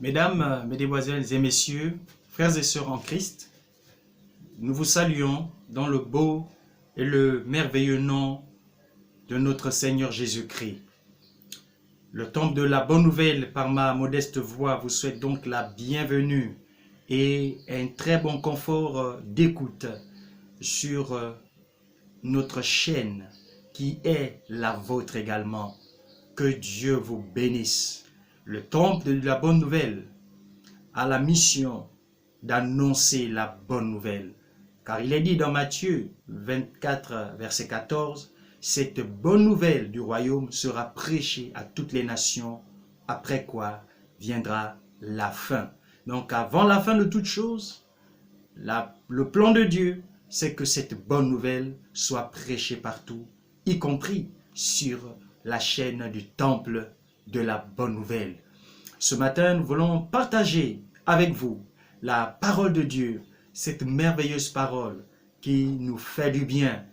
Mesdames, mesdemoiselles et messieurs, frères et sœurs en Christ, nous vous saluons dans le beau et le merveilleux nom de notre Seigneur Jésus-Christ. Le temple de la bonne nouvelle, par ma modeste voix, vous souhaite donc la bienvenue et un très bon confort d'écoute sur notre chaîne qui est la vôtre également. Que Dieu vous bénisse. Le temple de la bonne nouvelle a la mission d'annoncer la bonne nouvelle. Car il est dit dans Matthieu 24, verset 14, « Cette bonne nouvelle du royaume sera prêchée à toutes les nations, après quoi viendra la fin. » Donc avant la fin de toutes choses, le plan de Dieu, c'est que cette bonne nouvelle soit prêchée partout, y compris sur la chaîne du temple de la bonne nouvelle. Ce matin, nous voulons partager avec vous la parole de Dieu, cette merveilleuse parole qui nous fait du bien.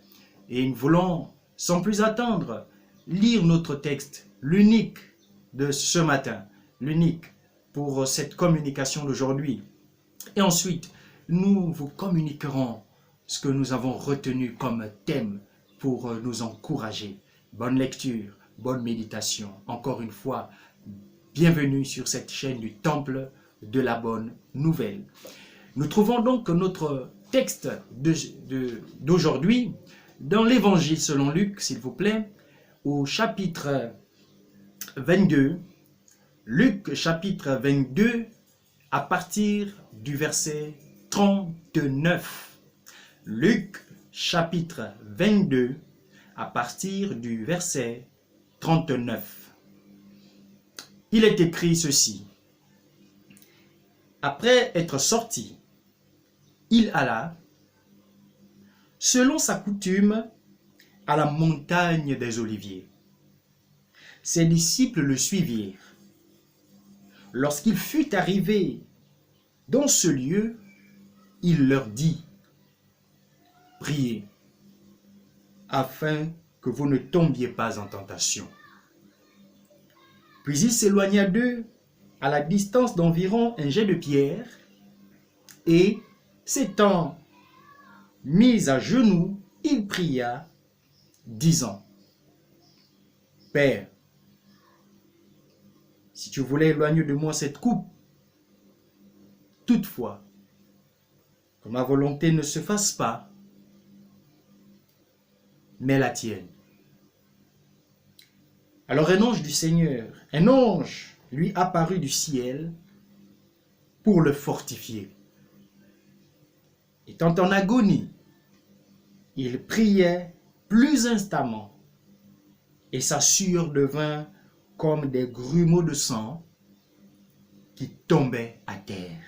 Et nous voulons, sans plus attendre, lire notre texte, l'unique de ce matin, l'unique pour cette communication d'aujourd'hui. Et ensuite, nous vous communiquerons ce que nous avons retenu comme thème pour nous encourager. Bonne lecture, bonne méditation. Encore une fois, bienvenue sur cette chaîne du Temple de la Bonne Nouvelle. Nous trouvons donc notre texte d'aujourd'hui dans l'Évangile selon Luc, s'il vous plaît, au chapitre 22. Luc, chapitre 22, à partir du verset 39. Luc, chapitre 22, à partir du verset 39. Il est écrit ceci. Après être sorti, il alla, selon sa coutume, à la montagne des Oliviers. Ses disciples le suivirent. Lorsqu'il fut arrivé dans ce lieu, il leur dit, « Priez, afin que vous ne tombiez pas en tentation. » Puis il s'éloigna d'eux à la distance d'environ un jet de pierre, et, s'étant mis à genoux, il pria, disant, « Père, si tu voulais éloigner de moi cette coupe, toutefois, que ma volonté ne se fasse pas, mais la tienne. » Alors un ange du Seigneur, un ange lui apparut du ciel pour le fortifier. Étant en agonie, il priait plus instamment, et sa sueur devint comme des grumeaux de sang qui tombaient à terre.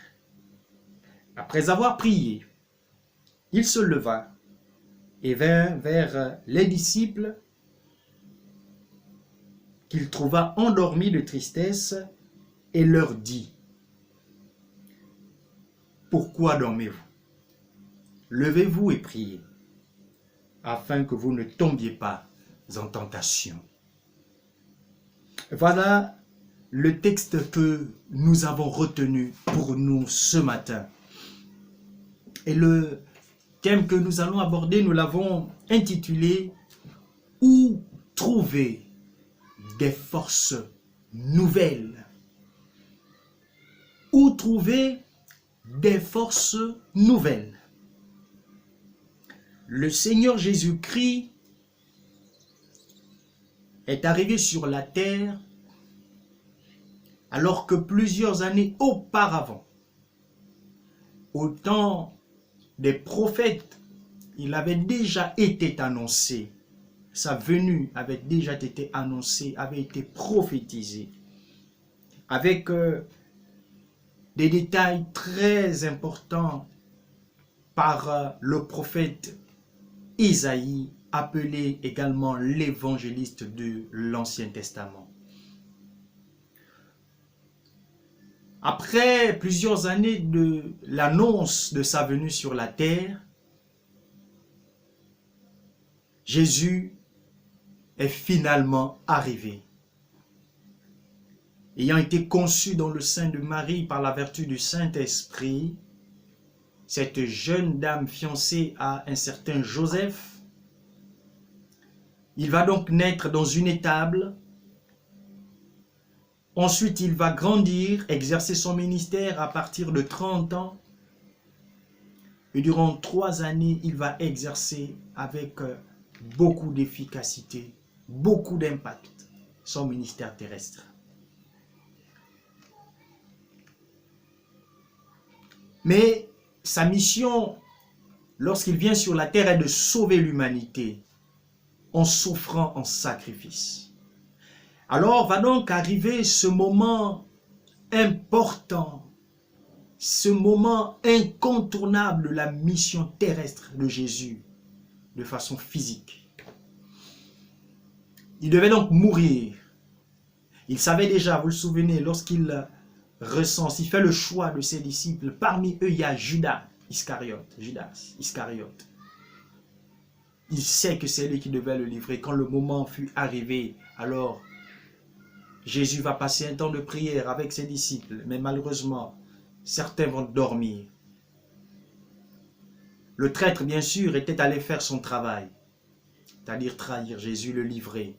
Après avoir prié, il se leva et vint vers les disciples qu'il trouva endormis de tristesse et leur dit, « Pourquoi dormez-vous? Levez-vous et priez, afin que vous ne tombiez pas en tentation. » Voilà le texte que nous avons retenu pour nous ce matin. Et le thème que nous allons aborder, nous l'avons intitulé « Où trouver des forces nouvelles ?» Où trouver des forces nouvelles? Le Seigneur Jésus-Christ est arrivé sur la terre alors que plusieurs années auparavant, au temps des prophètes, il avait déjà été annoncé. Sa venue avait déjà été annoncée, avait été prophétisée, avec des détails très importants par le prophète Isaïe, appelé également l'évangéliste de l'Ancien Testament. Après plusieurs années de l'annonce de sa venue sur la terre, Jésus est finalement arrivé. ayant été conçu dans le sein de Marie par la vertu du Saint-Esprit, cette jeune dame fiancée à un certain Joseph, il va donc naître dans une étable. Ensuite, il va grandir, exercer son ministère à partir de 30 ans. Et durant 3 années, il va exercer avec beaucoup d'efficacité, beaucoup d'impact, son ministère terrestre. Mais sa mission, lorsqu'il vient sur la terre, est de sauver l'humanité en s'offrant en sacrifice. Alors va donc arriver ce moment important, ce moment incontournable de la mission terrestre de Jésus, de façon physique. Il devait donc mourir. Il savait déjà, vous le souvenez, lorsqu'il recense, il fait le choix de ses disciples. Parmi eux, il y a Judas Iscariote. Il sait que c'est lui qui devait le livrer. Quand le moment fut arrivé, alors Jésus va passer un temps de prière avec ses disciples. Mais malheureusement, certains vont dormir. Le traître, bien sûr, était allé faire son travail, c'est-à-dire trahir Jésus, le livrer.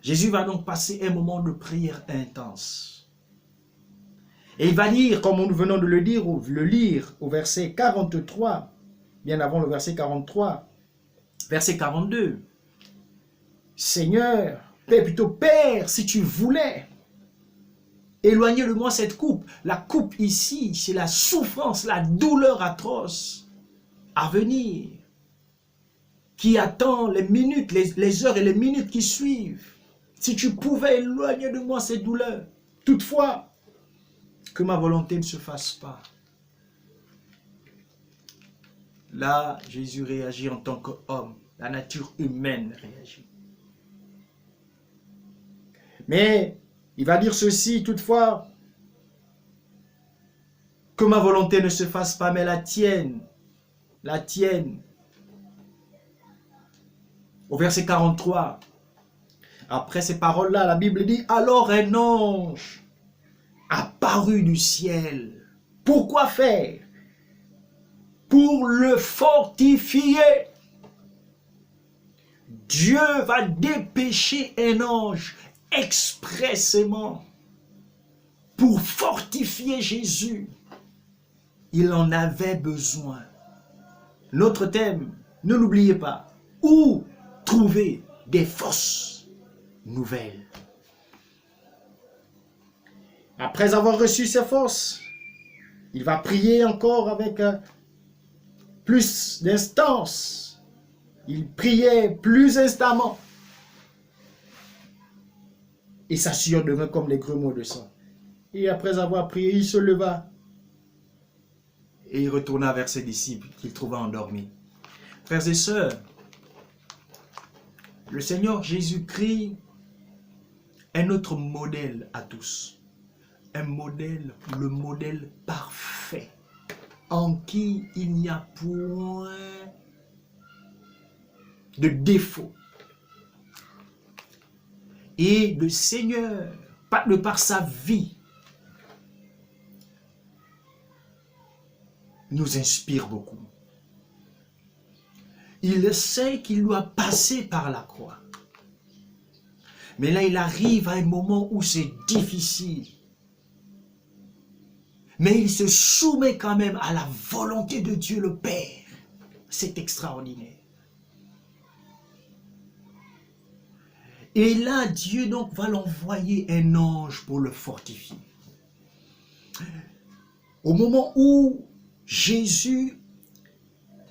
Jésus va donc passer un moment de prière intense. Et il va lire, comme nous venons de le lire au verset 43, bien avant le verset 43, verset 42. Seigneur, plutôt Père, si tu voulais, éloigner de moi cette coupe. La coupe ici, c'est la souffrance, la douleur atroce à venir, qui attend les minutes, les heures et les minutes qui suivent. Si tu pouvais éloigner de moi cette douleur. Toutefois, que ma volonté ne se fasse pas. Là, Jésus réagit en tant qu'homme. La nature humaine réagit. Mais il va dire ceci, toutefois, que ma volonté ne se fasse pas, mais la tienne. La tienne. Au verset 43, après ces paroles-là, la Bible dit, alors un ange apparut du ciel. Pourquoi faire? Pour le fortifier. Dieu va dépêcher un ange expressément pour fortifier Jésus. Il en avait besoin. Notre thème, ne l'oubliez pas, où trouver des fausses nouvelles. Après avoir reçu ces forces, il va prier encore avec plus d'instance. Il priait plus instamment. Et sa sueur devint comme des grumeaux de sang. Et après avoir prié, il se leva. Et il retourna vers ses disciples qu'il trouva endormis. Frères et sœurs, le Seigneur Jésus-Christ est notre modèle à tous. Un modèle, le modèle parfait, en qui il n'y a point de défaut. Et le Seigneur, de par sa vie, nous inspire beaucoup. Il sait qu'il doit passer par la croix. Mais là, il arrive à un moment où c'est difficile. Mais il se soumet quand même à la volonté de Dieu le Père. C'est extraordinaire. Et là, Dieu donc va l'envoyer un ange pour le fortifier. Au moment où Jésus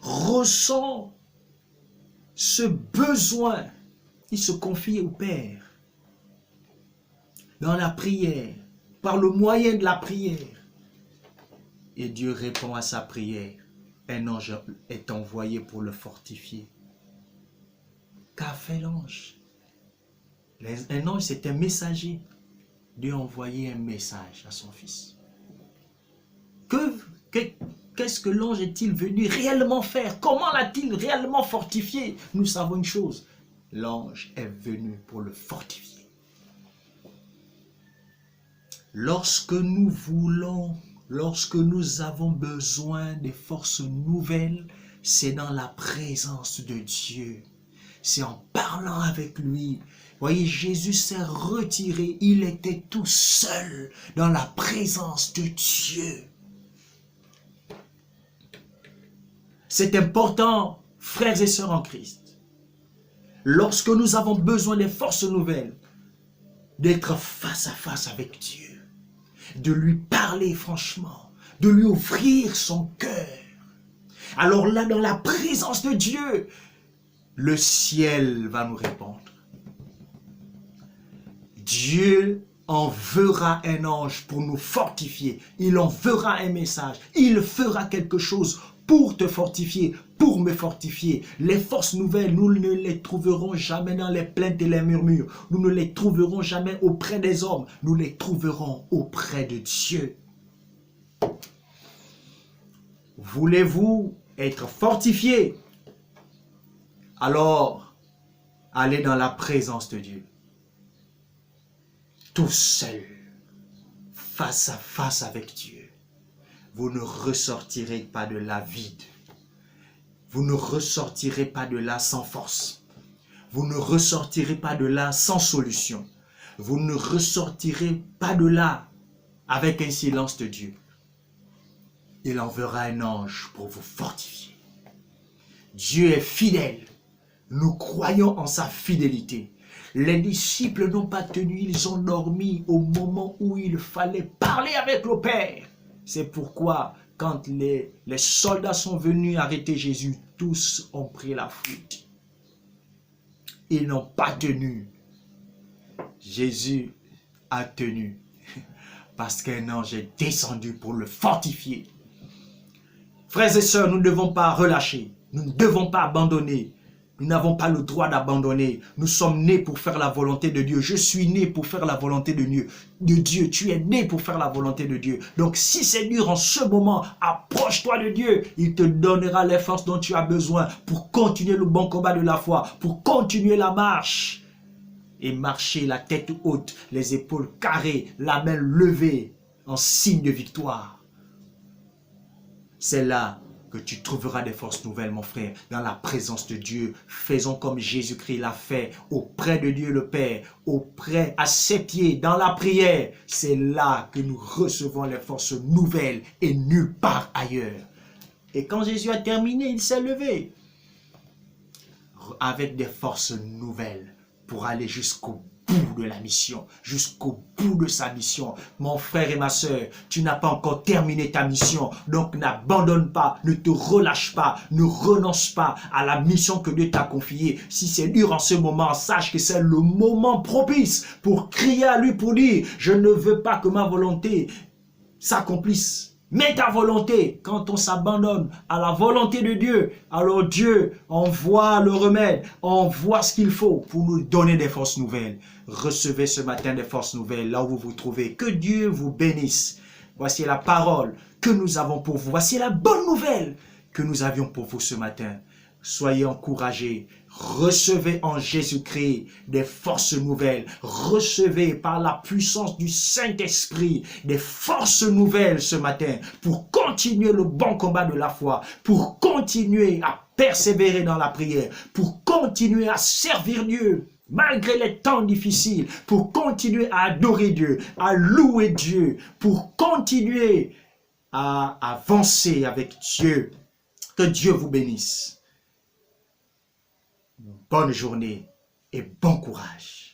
ressent ce besoin, il se confie au Père dans la prière, par le moyen de la prière. Et Dieu répond à sa prière. Un ange est envoyé pour le fortifier. Qu'a fait l'ange? Un ange, c'est un messager. Dieu a envoyé un message à son fils. Qu'est-ce que l'ange est-il venu réellement faire? Comment l'a-t-il réellement fortifié? Nous savons une chose. L'ange est venu pour le fortifier. Lorsque nous avons besoin de forces nouvelles, c'est dans la présence de Dieu. C'est en parlant avec lui. Voyez, Jésus s'est retiré. Il était tout seul dans la présence de Dieu. C'est important, frères et sœurs en Christ. Lorsque nous avons besoin de forces nouvelles, d'être face à face avec Dieu, de lui parler franchement, de lui ouvrir son cœur. Alors là, dans la présence de Dieu, le ciel va nous répondre. Dieu enverra un ange pour nous fortifier. Il enverra un message. Il fera quelque chose pour te fortifier, pour me fortifier. Les forces nouvelles, nous ne les trouverons jamais dans les plaintes et les murmures. Nous ne les trouverons jamais auprès des hommes. Nous les trouverons auprès de Dieu. Voulez-vous être fortifié? Alors, allez dans la présence de Dieu. Tout seul, face à face avec Dieu. Vous ne ressortirez pas de là vide. Vous ne ressortirez pas de là sans force. Vous ne ressortirez pas de là sans solution. Vous ne ressortirez pas de là avec un silence de Dieu. Il enverra un ange pour vous fortifier. Dieu est fidèle. Nous croyons en sa fidélité. Les disciples n'ont pas tenu, ils ont dormi au moment où il fallait parler avec le Père. C'est pourquoi, quand les soldats sont venus arrêter Jésus, tous ont pris la fuite. Ils n'ont pas tenu. Jésus a tenu. Parce qu'un ange est descendu pour le fortifier. Frères et sœurs, nous ne devons pas relâcher. Nous ne devons pas abandonner. Nous n'avons pas le droit d'abandonner. Nous sommes nés pour faire la volonté de Dieu. Je suis né pour faire la volonté de Dieu. Tu es né pour faire la volonté de Dieu. Donc si c'est dur en ce moment, approche-toi de Dieu. Il te donnera les forces dont tu as besoin pour continuer le bon combat de la foi, pour continuer la marche. Et marcher la tête haute, les épaules carrées, la main levée en signe de victoire. C'est là que tu trouveras des forces nouvelles, mon frère, dans la présence de Dieu. Faisons comme Jésus-Christ l'a fait, auprès de Dieu le Père, auprès, à ses pieds, dans la prière. C'est là que nous recevons les forces nouvelles et nulle part ailleurs. Et quand Jésus a terminé, il s'est levé avec des forces nouvelles pour aller jusqu'au bout de la mission, jusqu'au bout de sa mission. Mon frère et ma soeur, tu n'as pas encore terminé ta mission, donc n'abandonne pas, ne te relâche pas, ne renonce pas à la mission que Dieu t'a confiée. Si c'est dur en ce moment, sache que c'est le moment propice pour crier à lui, pour dire, je ne veux pas que ma volonté s'accomplisse. Mais ta volonté, quand on s'abandonne à la volonté de Dieu, alors Dieu envoie le remède, envoie ce qu'il faut pour nous donner des forces nouvelles. Recevez ce matin des forces nouvelles là où vous vous trouvez. Que Dieu vous bénisse. Voici la parole que nous avons pour vous. Voici la bonne nouvelle que nous avions pour vous ce matin. Soyez encouragés. Recevez en Jésus-Christ des forces nouvelles. Recevez par la puissance du Saint-Esprit des forces nouvelles ce matin pour continuer le bon combat de la foi, pour continuer à persévérer dans la prière, pour continuer à servir Dieu malgré les temps difficiles, pour continuer à adorer Dieu, à louer Dieu, pour continuer à avancer avec Dieu. Que Dieu vous bénisse. Bonne journée et bon courage.